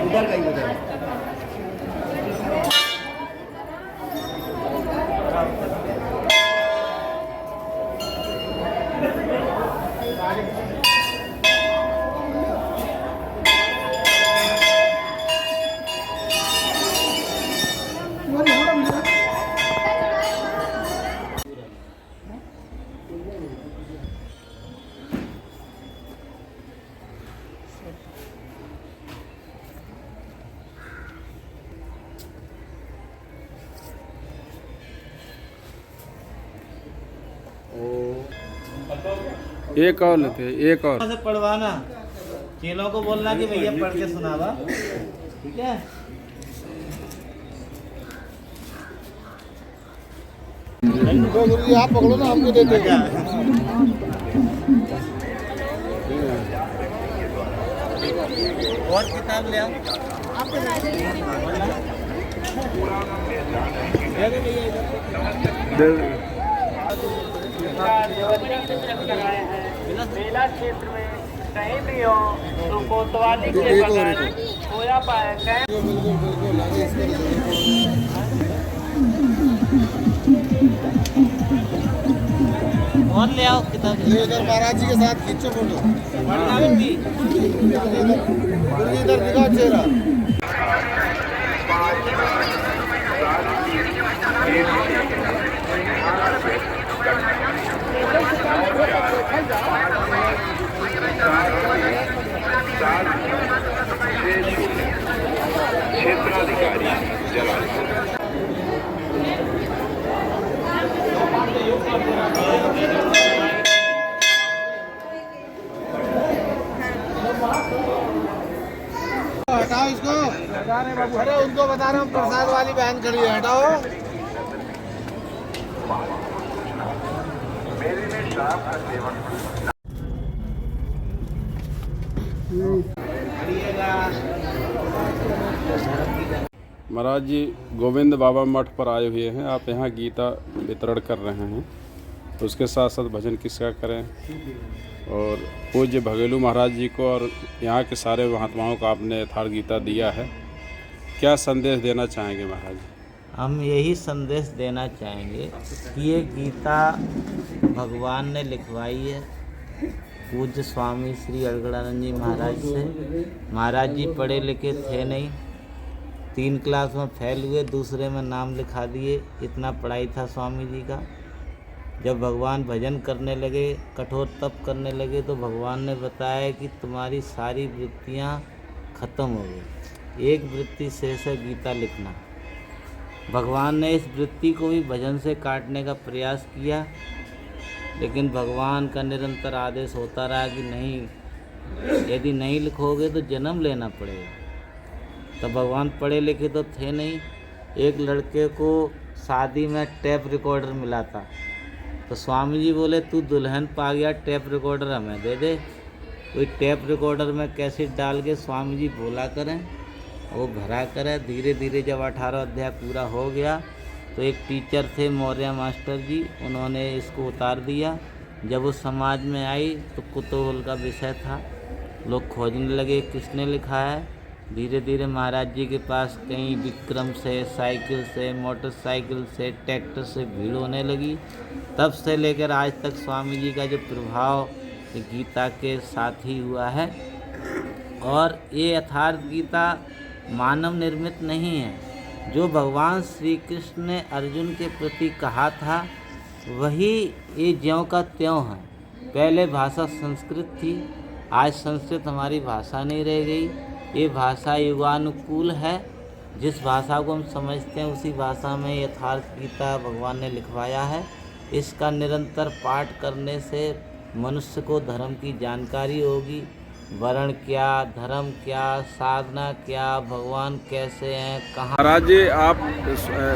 इधर का ही उधर एक और लेते, एक और से पढ़वाना, चेलों को बोलना कि भैया पढ़ के सुनावा, ठीक है। आप पकड़ो ना, हमको देते हैं। और किताब ले आओ। मेला क्षेत्र में कहीं भी हो तो कोतवाली के बगैर खोया पाएंगे। और ले आओ किताब। इधर महाराज जी के साथ खींचो फोटो। इधर दिखाओ चेहरा। क्षेत्राधिकारी जलालपुर। हटाओ इसको। अरे उनको बता रहा हूँ, प्रसाद वाली बहन खड़ी है, हटाओ। महाराज जी गोविंद बाबा मठ पर आए हुए हैं, आप यहाँ गीता वितरण कर रहे हैं, उसके साथ साथ भजन किसका करें और पूज्य भगेलू महाराज जी को और यहाँ के सारे महात्माओं को आपने यथार्थ गीता दिया है, क्या संदेश देना चाहेंगे महाराज? हम यही संदेश देना चाहेंगे कि ये गीता भगवान ने लिखवाई है पूज्य स्वामी श्री अलगड़ानंद जी महाराज से। महाराज जी पढ़े लिखे थे नहीं, 3 क्लास में फेल हुए, दूसरे में नाम लिखा दिए, इतना पढ़ाई था स्वामी जी का। जब भगवान भजन करने लगे, कठोर तप करने लगे, तो भगवान ने बताया कि तुम्हारी सारी वृत्तियाँ खत्म हो गई, एक वृत्ति शेष है, गीता लिखना। भगवान ने इस वृत्ति को भी भजन से काटने का प्रयास किया, लेकिन भगवान का निरंतर आदेश होता रहा कि नहीं, यदि नहीं लिखोगे तो जन्म लेना पड़ेगा। तो भगवान पढ़े लिखे तो थे नहीं। एक लड़के को शादी में टेप रिकॉर्डर मिला था, तो स्वामी जी बोले तू दुल्हन पा गया, टेप रिकॉर्डर हमें दे दे। कोई टेप रिकॉर्डर में कैसेट डाल के स्वामी जी बोला करें, वो भरा करे। धीरे धीरे जब 18 अध्याय पूरा हो गया तो एक टीचर थे मौर्य मास्टर जी, उन्होंने इसको उतार दिया। जब वो समाज में आई तो कुतूहल का विषय था, लोग खोजने लगे किसने लिखा है। धीरे धीरे महाराज जी के पास कहीं विक्रम से, साइकिल से, मोटरसाइकिल से, ट्रैक्टर से भीड़ होने लगी। तब से लेकर आज तक स्वामी जी का जो प्रभाव गीता के साथ ही हुआ है। और ये यथार्थ गीता मानव निर्मित नहीं है। जो भगवान श्री कृष्ण ने अर्जुन के प्रति कहा था वही ये ज्यों का त्यों है। पहले भाषा संस्कृत थी, आज संस्कृत हमारी भाषा नहीं रह गई। ये भाषा युगानुकूल है, जिस भाषा को हम समझते हैं उसी भाषा में यथार्थ गीता भगवान ने लिखवाया है। इसका निरंतर पाठ करने से मनुष्य को धर्म की जानकारी होगी, वर्ण क्या, धर्म क्या, साधना क्या, भगवान कैसे हैं, कहाँ। महाराज जी, आप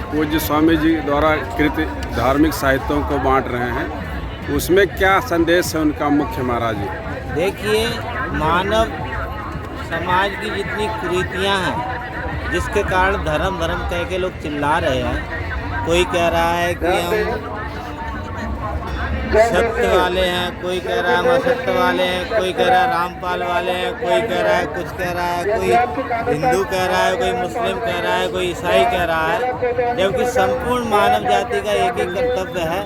पूज्य स्वामी जी द्वारा कृत धार्मिक साहित्यों को बांट रहे हैं, उसमें क्या संदेश है उनका मुख्य महाराज जी? देखिए, मानव समाज की जितनी कुरीतियाँ हैं, जिसके कारण धर्म धर्म कह के लोग चिल्ला रहे हैं। कोई कह रहा है कि हम सत्य वाले हैं, कोई कह रहा है हम असत्य वाले हैं, कोई कह रहा है रामपाल वाले हैं, कोई कह रहा है कुछ कह रहा है, कोई हिंदू कह रहा है, कोई मुस्लिम कह रहा है, कोई ईसाई कह रहा है। जबकि संपूर्ण मानव जाति का एक ही कर्तव्य है,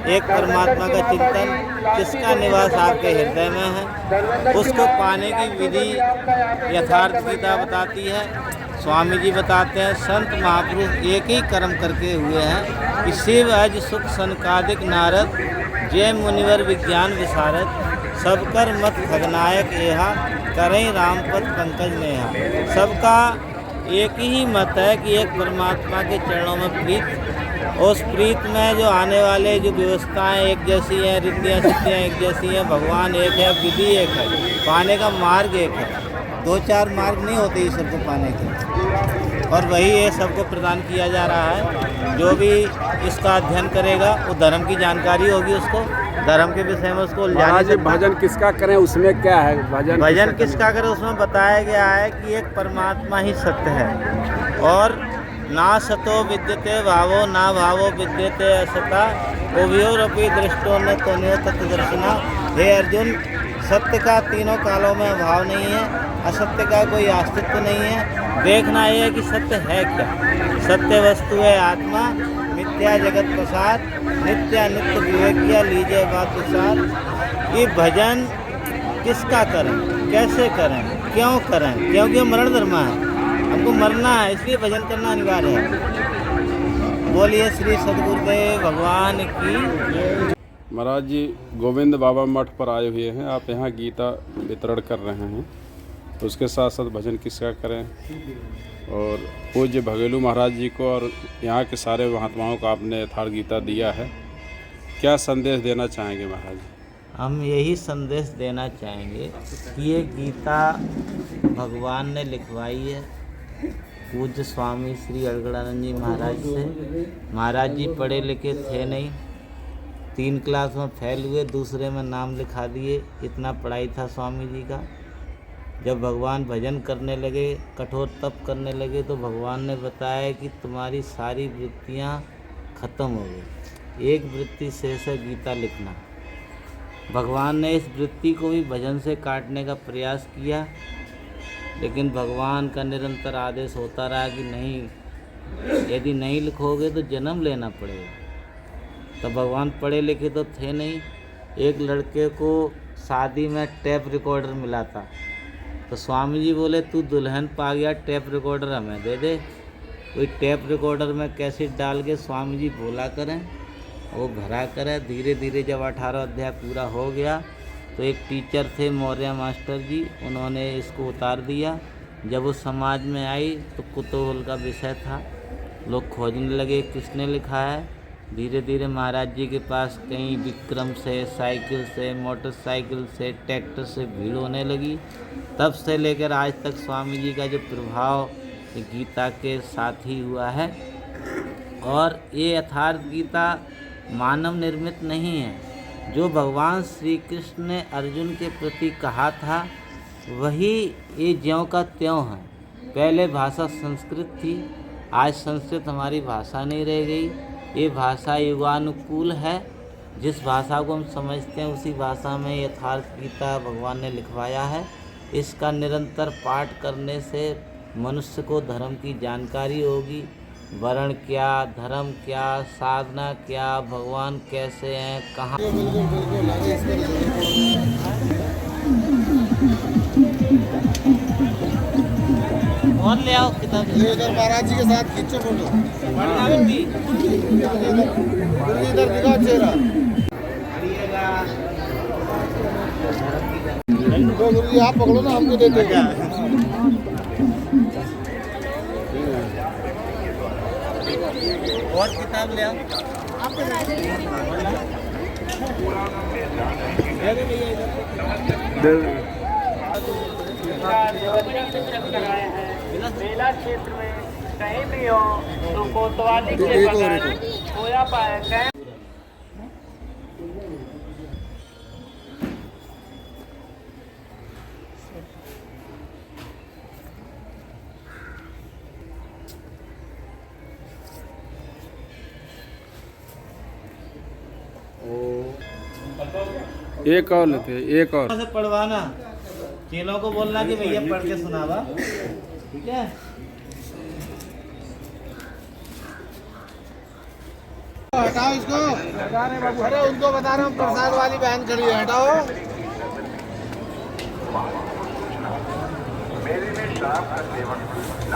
एक परमात्मा का चिंतन जिसका निवास आपके हृदय में है, उसको पाने की विधि यथार्थ गीता बताती है। स्वामी जी बताते हैं, संत महापुरुष एक ही कर्म करके हुए हैं कि शिव अज सुख सनकादिक नारद, जय मुनिवर विज्ञान विशारद, सब कर मत खगनायक एहा, करें रामपद पंकज नेहा। सबका एक ही मत है कि एक परमात्मा के चरणों में प्रीत, उस प्रीत में जो आने वाले जो व्यवस्थाएं एक जैसी हैं, रीतियाँ सिद्धियाँ एक जैसी हैं, भगवान एक है, विधि एक है, पाने का मार्ग एक है। दो चार मार्ग नहीं होते ईश्वर को पाने के, और वही ये सबको प्रदान किया जा रहा है। जो भी इसका अध्ययन करेगा वो धर्म की जानकारी होगी, उसको धर्म के विषय में उसको महाराज जी, भजन किसका करें उसमें क्या है? भजन किसका करें उसमें बताया गया है कि एक परमात्मा ही सत्य है, और ना सतो विद्यते भावो ना भावो विद्यते असता, उभयोरपि दृष्टो न तन्यो तत्दर्शना। हे अर्जुन, सत्य का तीनों कालों में अभाव नहीं है, असत्य का कोई अस्तित्व नहीं है। देखना यह है कि सत्य है क्या। सत्य वस्तु है आत्मा, मिथ्या जगत प्रसाद, नित्या नित्य विवेकिया लीजिए बात विचार। ये भजन किसका करें, कैसे करें, क्यों करें? क्योंकि मरण धर्म है, हमको मरना है, इसलिए भजन करना अनिवार्य है। बोलिए श्री सद्गुरुदेव भगवान की। महाराज जी, गोविंद बाबा मठ पर आए हुए हैं, आप यहाँ गीता वितरण कर रहे हैं, उसके साथ साथ भजन किसका करें, और पूज्य भगेलू महाराज जी को और यहाँ के सारे महात्माओं को आपने यथार्थ गीता दिया है, क्या संदेश देना चाहेंगे महाराज? हम यही संदेश देना चाहेंगे कि ये गीता भगवान ने लिखवाई है पूज्य स्वामी श्री अलगड़ानंद जी महाराज से। महाराज जी पढ़े लिखे थे नहीं, 3 क्लास में फेल हुए, दूसरे में नाम लिखा दिए, इतना पढ़ाई था स्वामी जी का। जब भगवान भजन करने लगे, कठोर तप करने लगे, तो भगवान ने बताया कि तुम्हारी सारी वृत्तियाँ खत्म हो गई, एक वृत्ति शेष है, गीता लिखना। भगवान ने इस वृत्ति को भी भजन से काटने का प्रयास किया, लेकिन भगवान का निरंतर आदेश होता रहा कि नहीं, यदि नहीं लिखोगे तो जन्म लेना पड़ेगा। तो भगवान पढ़े लिखे तो थे नहीं। एक लड़के को शादी में टेप रिकॉर्डर मिला था, तो स्वामी जी बोले तू दुल्हन पा गया, टेप रिकॉर्डर हमें दे दे। कोई टेप रिकॉर्डर में कैसेट डाल के स्वामी जी बोला करें, वो भरा करें। धीरे धीरे जब 18 अध्याय पूरा हो गया तो एक टीचर थे मौर्य मास्टर जी, उन्होंने इसको उतार दिया। जब वो समाज में आई तो कुतूहल का विषय था, लोग खोजने लगे किसने लिखा है। धीरे धीरे महाराज जी के पास कहीं विक्रम से, साइकिल से, मोटरसाइकिल से, ट्रैक्टर से भीड़ होने लगी। तब से लेकर आज तक स्वामी जी का जो प्रभाव गीता के साथ ही हुआ है। और ये यथार्थ गीता मानव निर्मित नहीं है। जो भगवान श्री कृष्ण ने अर्जुन के प्रति कहा था वही ये ज्यों का त्यों है। पहले भाषा संस्कृत थी, आज संस्कृत हमारी भाषा नहीं रह गई। ये भाषा युगानुकूल है, जिस भाषा को हम समझते हैं उसी भाषा में यथार्थ गीता भगवान ने लिखवाया है। इसका निरंतर पाठ करने से मनुष्य को धर्म की जानकारी होगी। वर्ण क्या, धर्म क्या, साधना क्या, भगवान कैसे हैं, कहाँ। और ले आओ किताब। इधर महाराज जी के साथ खींचो फोटो। इधर दिखाओ चेहरा। गुरु जी आप पकड़ो ना, हमको दे दो। और किताब ले आओ। दे देवरिया से चलकर आए हैं। मेला क्षेत्र में कहीं भी हो तो कोतवाली के बगैर खोया पाए कैंप एक और लेते हैं, एक और। से पढ़वाना, चेलों को बोलना कि भैया पढ़ के सुनावा, ठीक है। हटाओ इसको। अरे उनको बता रहा हूँ, प्रसाद वाली बहन खड़ी है, हटाओ। मेरे में शाम का सेवन